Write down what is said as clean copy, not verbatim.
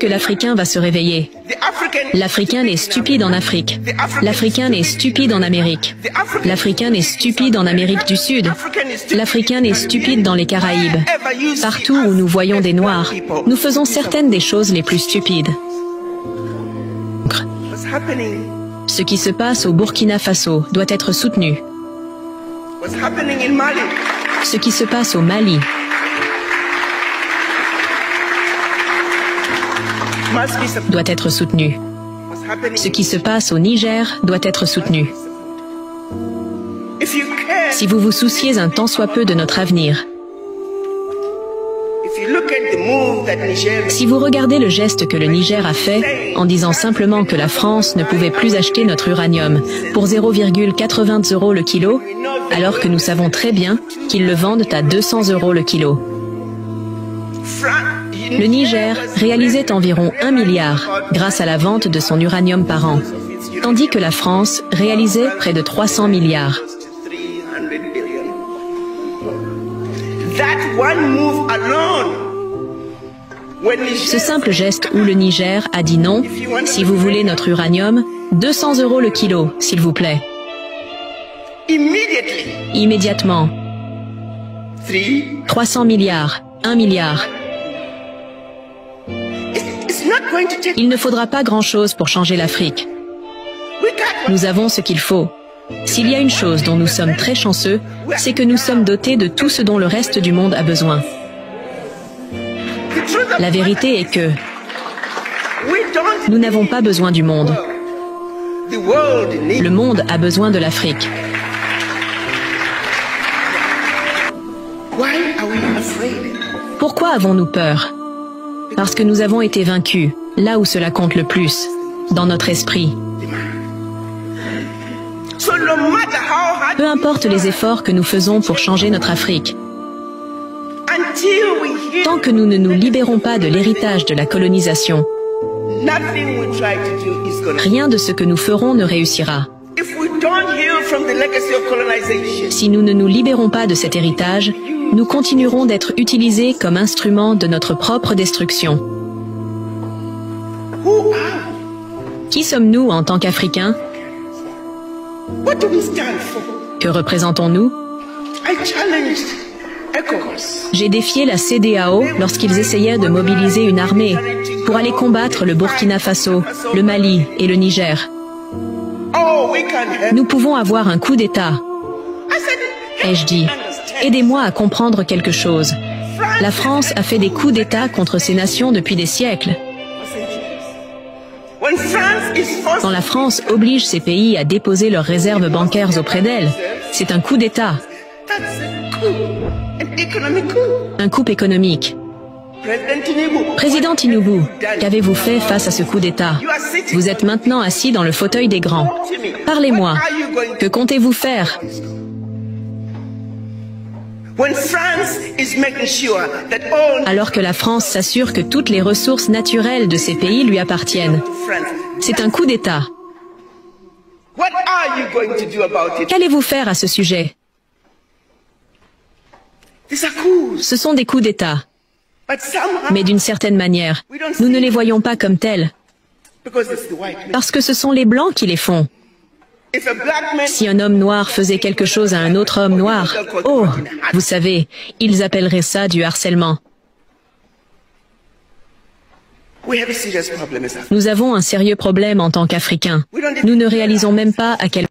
que l'Africain va se réveiller. L'Africain est stupide en Afrique. L'Africain est stupide en Amérique. L'Africain est stupide en Amérique du Sud. L'Africain est stupide dans les Caraïbes. Partout où nous voyons des Noirs, nous faisons certaines des choses les plus stupides. Ce qui se passe au Burkina Faso doit être soutenu. Ce qui se passe au Mali doit être soutenu. Ce qui se passe au Niger doit être soutenu. Si vous vous souciez un tant soit peu de notre avenir, si vous regardez le geste que le Niger a fait en disant simplement que la France ne pouvait plus acheter notre uranium pour 0,80 € le kilo, alors que nous savons très bien qu'ils le vendent à 200 € le kilo. Le Niger réalisait environ 1 milliard grâce à la vente de son uranium par an, tandis que la France réalisait près de 300 milliards. Ce simple geste où le Niger a dit non, si vous voulez notre uranium, 200 € le kilo, s'il vous plaît. Immédiatement. 300 milliards, 1 milliard. Il ne faudra pas grand-chose pour changer l'Afrique. Nous avons ce qu'il faut. S'il y a une chose dont nous sommes très chanceux, c'est que nous sommes dotés de tout ce dont le reste du monde a besoin. La vérité est que nous n'avons pas besoin du monde. Le monde a besoin de l'Afrique. Pourquoi avons-nous peur? Parce que nous avons été vaincus, là où cela compte le plus, dans notre esprit. Peu importe les efforts que nous faisons pour changer notre Afrique, tant que nous ne nous libérons pas de l'héritage de la colonisation, rien de ce que nous ferons ne réussira. Si nous ne nous libérons pas de cet héritage, nous continuerons d'être utilisés comme instruments de notre propre destruction. Qui sommes-nous en tant qu'Africains? Que représentons-nous? J'ai défié la CEDEAO lorsqu'ils essayaient de mobiliser une armée pour aller combattre le Burkina Faso, le Mali et le Niger. Nous pouvons avoir un coup d'État. Ai-je dit, aidez-moi à comprendre quelque chose. La France a fait des coups d'État contre ces nations depuis des siècles. Quand la France oblige ces pays à déposer leurs réserves bancaires auprès d'elle, c'est un coup d'État. Un coup économique. Président Tinubu, qu'avez-vous fait face à ce coup d'État? Vous êtes maintenant assis dans le fauteuil des grands. Parlez-moi. Que comptez-vous faire? Alors que la France s'assure que toutes les ressources naturelles de ces pays lui appartiennent. C'est un coup d'État. Qu'allez-vous faire à ce sujet? Ce sont des coups d'État. Mais d'une certaine manière, nous ne les voyons pas comme tels. Parce que ce sont les Blancs qui les font. Si un homme noir faisait quelque chose à un autre homme noir, oh, vous savez, ils appelleraient ça du harcèlement. Nous avons un sérieux problème en tant qu'Africains. Nous ne réalisons même pas à quel